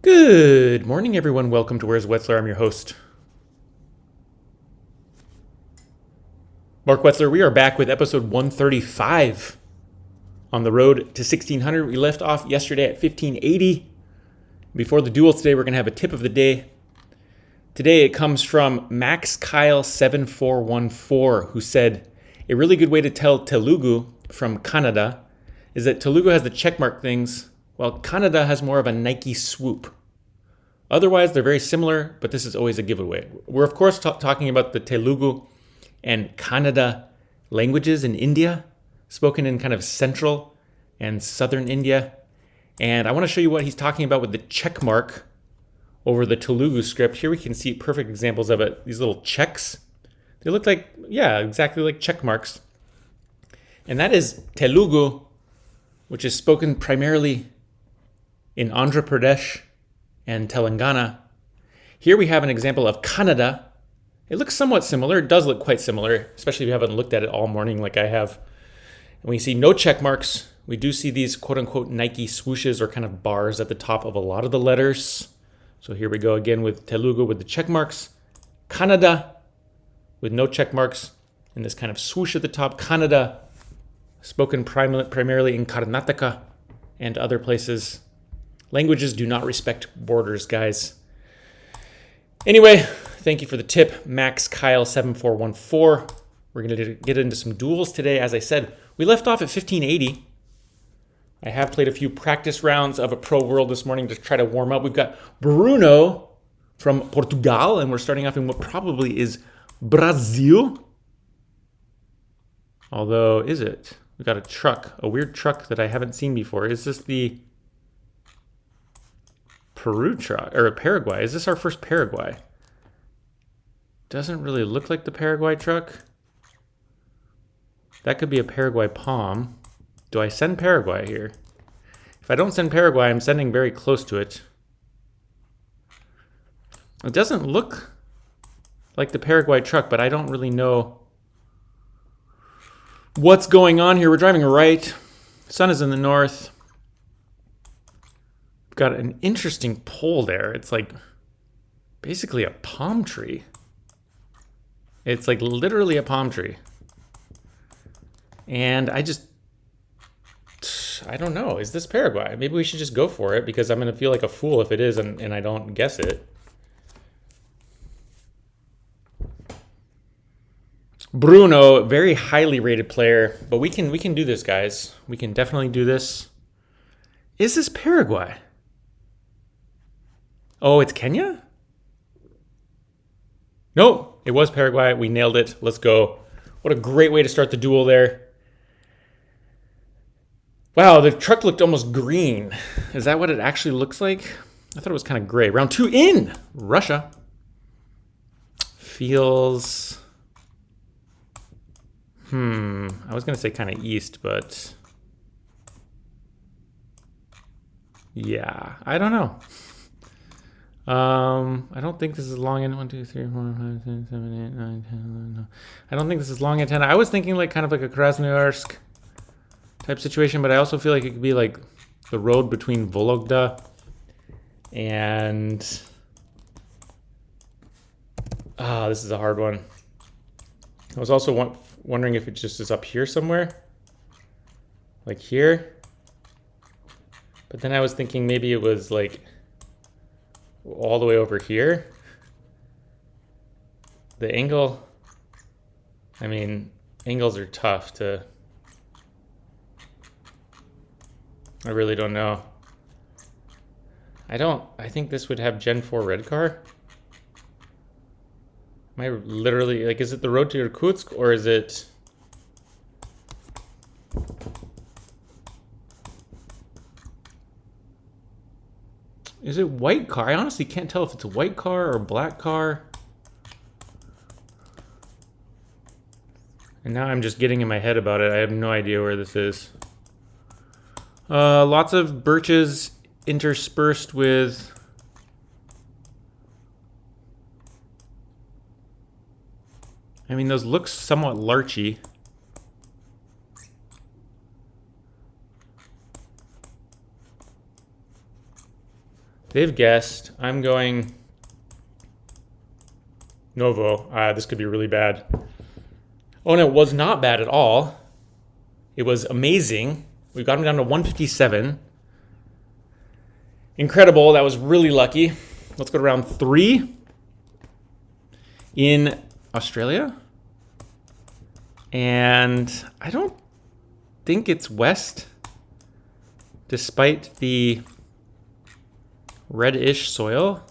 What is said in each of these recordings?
Good morning, everyone. Welcome to Where's Wetzler. I'm your host, Mark Wetzler. We are back with episode 135 on the road to 1600. We left off yesterday at 1580. Before the duel today, we're going to have a tip of the day. Today, it comes from Max Kyle 7414, who said, a really good way to tell Telugu from Kannada is that Telugu has the checkmark things, while Kannada has more of a Nike swoop. Otherwise, they're very similar, but this is always a giveaway. We're, of course, talking about the Telugu and Kannada languages in India, spoken in kind of central and southern India. And I want to show you what he's talking about with the check mark over the Telugu script. Here we can see perfect examples of it. These little checks. They look like, yeah, exactly like check marks. And that is Telugu, which is spoken primarily in Andhra Pradesh and Telangana. Here we have an example of Kannada. It looks somewhat similar. It does look quite similar, especially if you haven't looked at it all morning like I have. And we see no check marks. We do see these quote-unquote Nike swooshes or kind of bars at the top of a lot of the letters. So here we go again with Telugu with the check marks. Kannada with no check marks and this kind of swoosh at the top. Kannada, spoken primarily in Karnataka and other places. Languages do not respect borders, guys. Anyway, thank you for the tip, Max Kyle 7414. We're going to get into some duels today. As I said, we left off at 1580. I have played a few practice rounds of a pro world this morning to try to warm up. We've got Bruno from Portugal, and we're starting off in what probably is Brazil. Although, is it? We've got a truck, a weird truck that I haven't seen before. Is this the Peru truck, or Paraguay? Is this our first Paraguay? Doesn't really look like the Paraguay truck. That could be a Paraguay palm. Do I send Paraguay here? If I don't send Paraguay, I'm sending very close to it. It doesn't look like the Paraguay truck, but I don't really know what's going on here. We're driving right. Sun is in the north. Got an interesting pole there. It's like basically a palm tree. It's like literally a palm tree. And I don't know. Is this Paraguay? Maybe we should just go for it because I'm going to feel like a fool if it is and I don't guess it. Bruno, very highly rated player, but we can do this, guys. We can definitely do this. Is this Paraguay? Oh, it's Kenya? Nope, it was Paraguay. We nailed it. Let's go. What a great way to start the duel there. Wow, the truck looked almost green. Is that what it actually looks like? I thought it was kind of gray. Round 2 in Russia. Feels... I was going to say kind of east, but... yeah, I don't know. I don't think this is long in 1, 2, 3, 4, 5, 6, 7, 8, 9, 10, 11, no. I don't think this is long antenna. I was thinking like kind of like a Krasnoyarsk type situation, but I also feel like it could be like the road between Vologda and this is a hard one. I was also wondering if it just is up here somewhere, like here. But then I was thinking maybe it was like all the way over here. The angle, I mean, angles are tough to, I really don't know. I think this would have Gen 4 red car. Am I literally, like, is it the road to Irkutsk or is it? Is it white car? I honestly can't tell if it's a white car or a black car. And now I'm just getting in my head about it. I have no idea where this is. Lots of birches interspersed with... I mean, those look somewhat larchy. They've guessed. I'm going Novo. This could be really bad. Oh, no, it was not bad at all. It was amazing. We got him down to 157. Incredible. That was really lucky. Let's go to round 3 in Australia. And I don't think it's west, despite the reddish soil.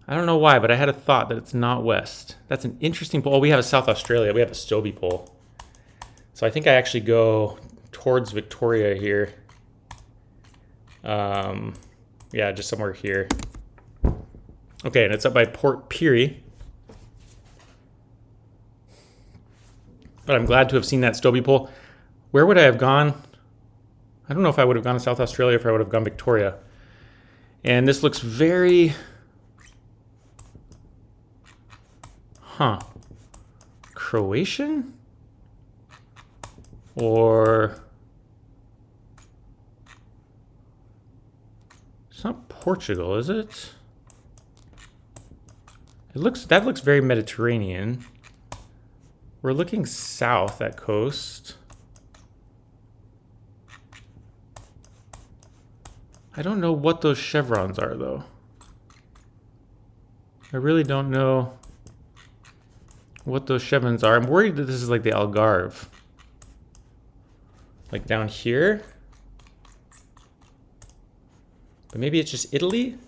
I don't know why, but I had a thought that it's not west. That's an interesting poll. Oh, we have a South Australia. We have a Stobie poll. So I think I actually go towards Victoria here. Yeah, just somewhere here. Okay, and it's up by Port Pirie. But I'm glad to have seen that Stobie poll. Where would I have gone? I don't know if I would have gone to South Australia or if I would have gone Victoria. And this looks very... Croatian? Or... It's not Portugal, is it? That looks very Mediterranean. We're looking south at coast. I don't know what those chevrons are, though. I really don't know what those chevrons are. I'm worried that this is like the Algarve. Like down here. But maybe it's just Italy?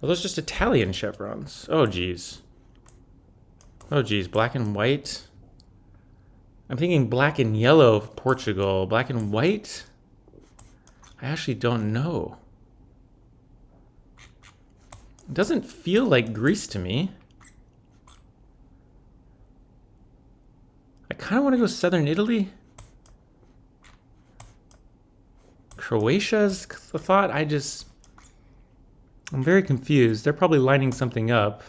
Are those just Italian chevrons? Oh, geez. Oh, geez. Black and white? I'm thinking black and yellow of Portugal. Black and white? I actually don't know. It doesn't feel like Greece to me. I kind of want to go southern Italy. Croatia's the thought. I'm very confused. They're probably lining something up.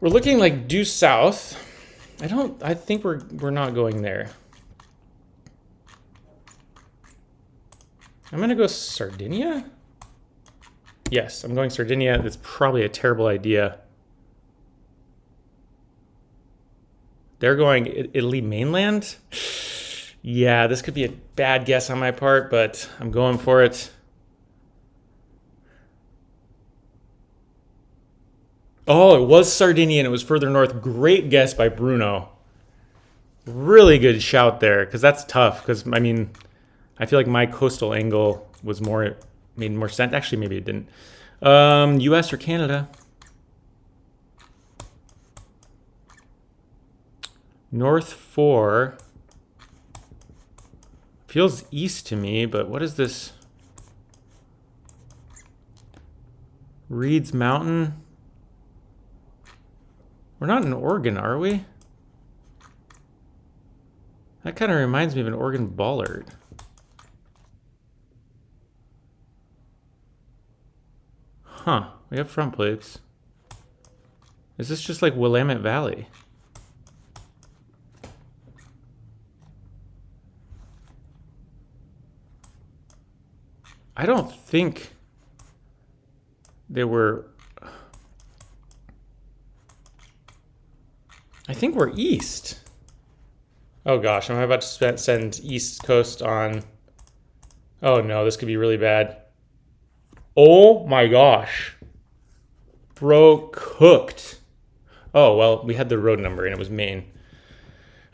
We're looking like due south. I think we're not going there. I'm gonna go Sardinia? Yes, I'm going Sardinia. That's probably a terrible idea. They're going Italy mainland? Yeah, this could be a bad guess on my part, but I'm going for it. Oh, it was Sardinia and it was further north. Great guess by Bruno. Really good shout there, because that's tough. Because, I mean, I feel like my coastal angle made more sense. Actually, maybe it didn't. US or Canada? North 4. Feels east to me, but what is this? Reed's Mountain? We're not in Oregon, are we? That kind of reminds me of an Oregon bollard. Huh, we have front plates. Is this just like Willamette Valley? I don't think they were... I think we're east. Oh gosh, am I about to send East Coast on... Oh no, this could be really bad. Oh my gosh. Bro, cooked. Oh, well, we had the road number and it was Maine.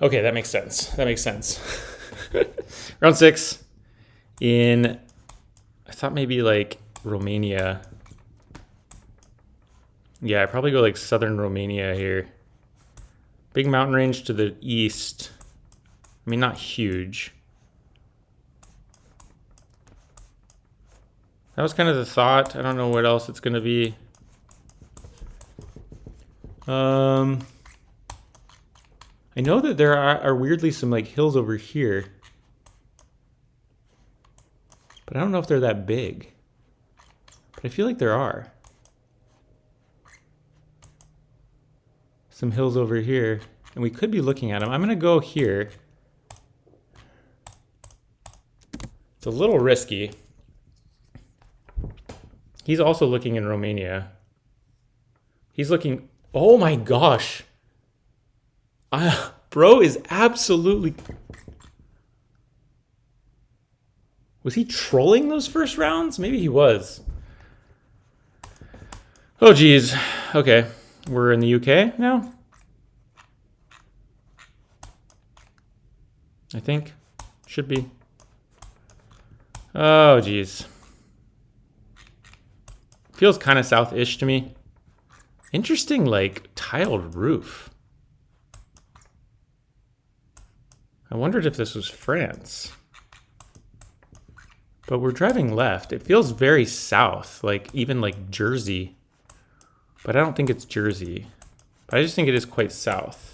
Okay, that makes sense. That makes sense. Round 6 in... I thought maybe like Romania. Yeah, I'd probably go like southern Romania here. Big mountain range to the east. I mean, not huge. That was kind of the thought. I don't know what else it's going to be. I know that there are weirdly some like hills over here. But I don't know if they're that big. But I feel like there are. Some hills over here. And we could be looking at them. I'm going to go here. It's a little risky. He's also looking in Romania. He's looking... Oh my gosh. Bro is absolutely... Was he trolling those first rounds? Maybe he was. Oh, geez. Okay. We're in the UK now? I think. Should be. Oh, geez. Feels kind of south-ish to me. Interesting, like, tiled roof. I wondered if this was France. But we're driving left. It feels very south, like even like Jersey. But I don't think it's Jersey. But I just think it is quite south.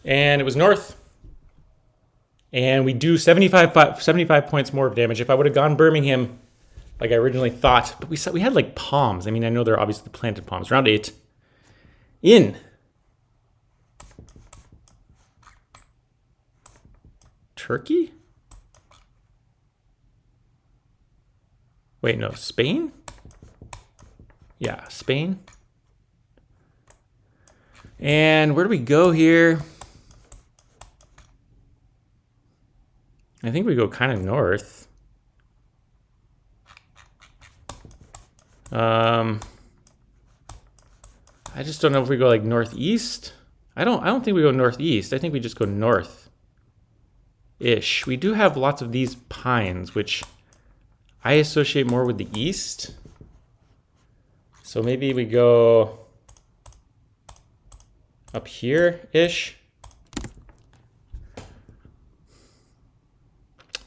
And it was north. And we do 75 points more of damage. If I would have gone Birmingham, like I originally thought, but we had like palms. I mean, I know they're obviously planted palms. Round 8. In. Turkey? Wait, no, Spain? Yeah, Spain. And where do we go here? I think we go kind of north. I just don't know if we go like northeast. I don't think we go northeast. I think we just go north-ish. We do have lots of these pines, which I associate more with the east. So maybe we go up here-ish.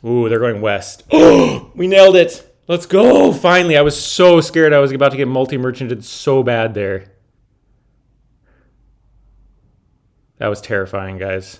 Ooh, they're going west. Oh, we nailed it. Let's go. Finally, I was so scared I was about to get multi-merchanted so bad there. That was terrifying, guys.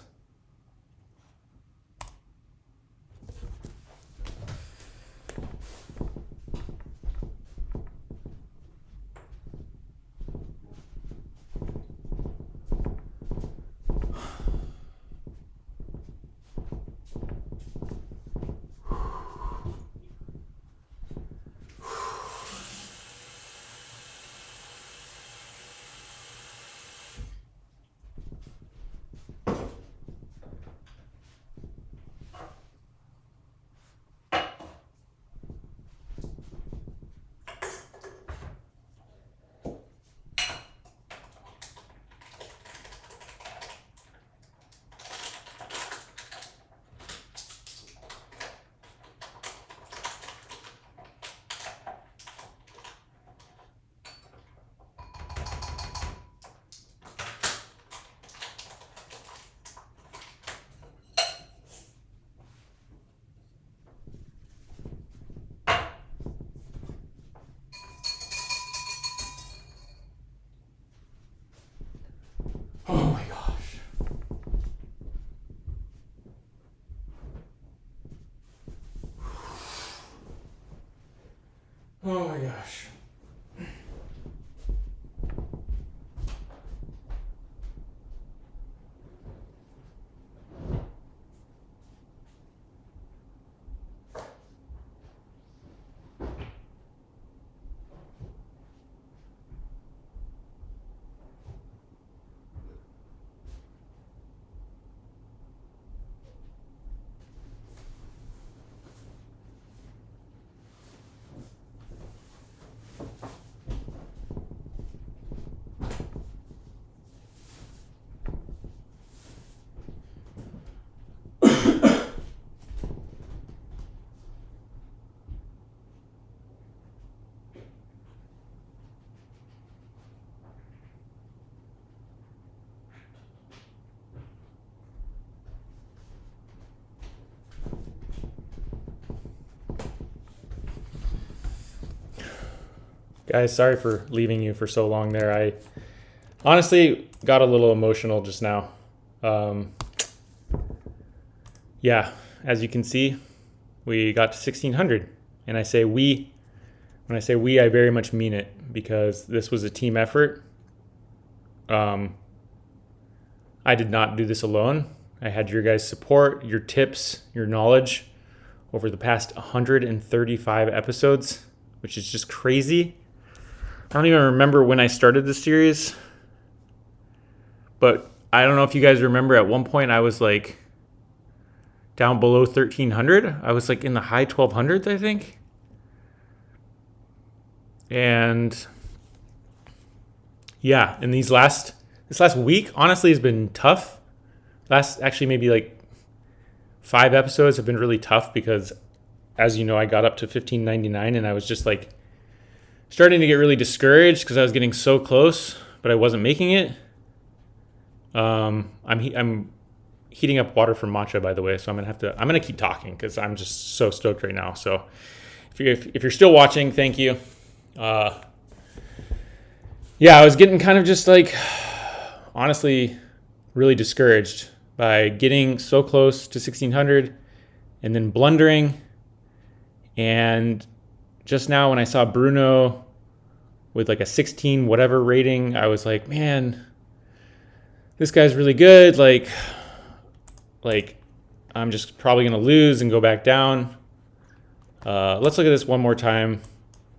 Oh my gosh. Oh my gosh. Guys, sorry for leaving you for so long there. I honestly got a little emotional just now. Yeah, as you can see, we got to 1600. And I say we, when I say we, I very much mean it because this was a team effort. I did not do this alone. I had your guys' support, your tips, your knowledge over the past 135 episodes, which is just crazy. I don't even remember when I started this series, but I don't know if you guys remember, at one point I was like down below 1,300. I was like in the high 1,200s, I think. And yeah, and this last week, honestly, has been tough. Actually maybe like 5 episodes have been really tough because, as you know, I got up to 1599 and I was just like starting to get really discouraged because I was getting so close, but I wasn't making it. I'm heating up water for matcha, by the way, so I'm gonna keep talking because I'm just so stoked right now. So if you're still watching, thank you. Yeah, I was getting kind of just like, honestly, really discouraged by getting so close to 1,600 and then blundering. And just now when I saw Bruno with like a 16 whatever rating, I was like, man, this guy's really good. Like I'm just probably going to lose and go back down. Let's look at this one more time.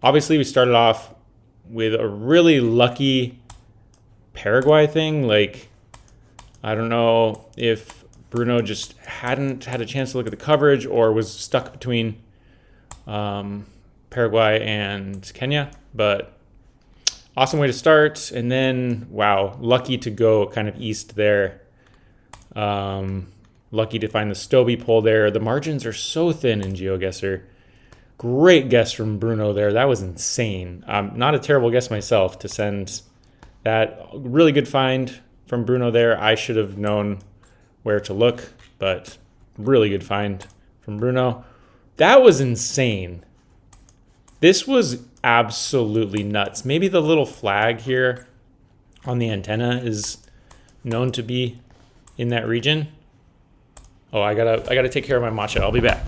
Obviously, we started off with a really lucky Paraguay thing. Like, I don't know if Bruno just hadn't had a chance to look at the coverage or was stuck between Paraguay and Kenya, but awesome way to start. And then, wow, lucky to go kind of east there. Lucky to find the Stobie pole there. The margins are so thin in Geoguessr. Great guess from Bruno there. That was insane. Not a terrible guess myself to send that. Really good find from Bruno there. I should have known where to look, but really good find from Bruno. That was insane. This was absolutely nuts. Maybe the little flag here on the antenna is known to be in that region. Oh, I gotta take care of my matcha. I'll be back.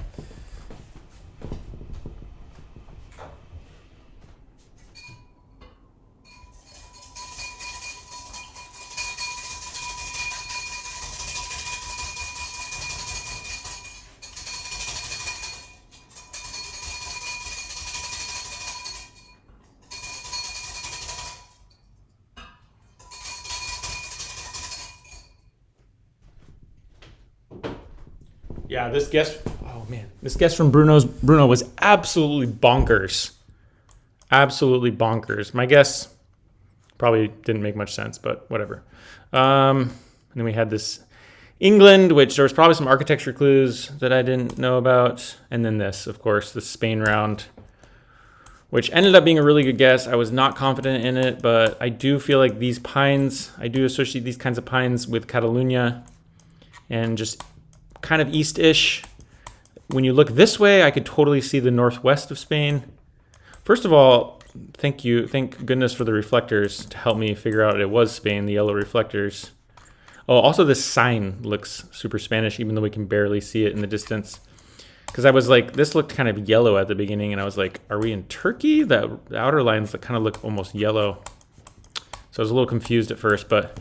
Yeah, this guess from Bruno was absolutely bonkers. Absolutely bonkers. My guess probably didn't make much sense, but whatever. And then we had this England, which there was probably some architecture clues that I didn't know about. And then this, of course, the Spain round, which ended up being a really good guess. I was not confident in it, but I do feel like these pines, I do associate these kinds of pines with Catalonia and just kind of east-ish. When you look this way, I could totally see the northwest of Spain. First of all, thank goodness for the reflectors to help me figure out it was Spain, the yellow reflectors. Oh, also this sign looks super Spanish, even though we can barely see it in the distance. Because I was like, this looked kind of yellow at the beginning, and I was like, are we in Turkey? The outer lines that kind of look almost yellow. So I was a little confused at first, but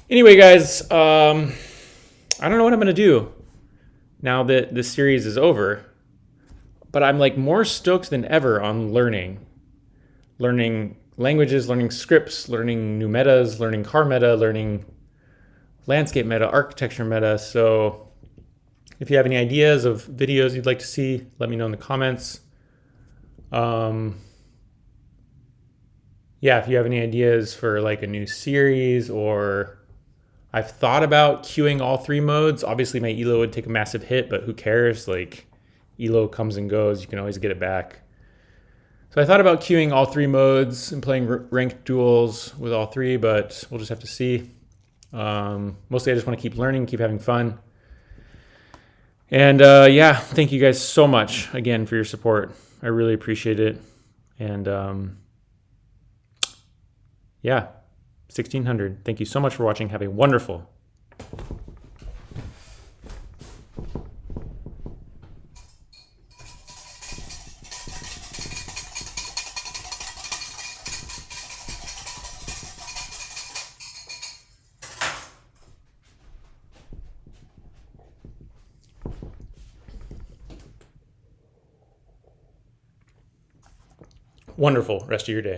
anyway, guys, I don't know what I'm going to do now that this series is over, but I'm like more stoked than ever on learning languages, learning scripts, learning new metas, learning car meta, learning landscape meta, architecture meta. So if you have any ideas of videos you'd like to see, let me know in the comments. Yeah, if you have any ideas for like a new series, or I've thought about queuing all 3 modes. Obviously, my elo would take a massive hit, but who cares? Like, elo comes and goes. You can always get it back. So I thought about queuing all 3 modes and playing ranked duels with all 3, but we'll just have to see. Mostly, I just want to keep learning, keep having fun. And yeah, thank you guys so much again for your support. I really appreciate it. And yeah. 1,600. Thank you so much for watching. Have a wonderful wonderful rest of your day.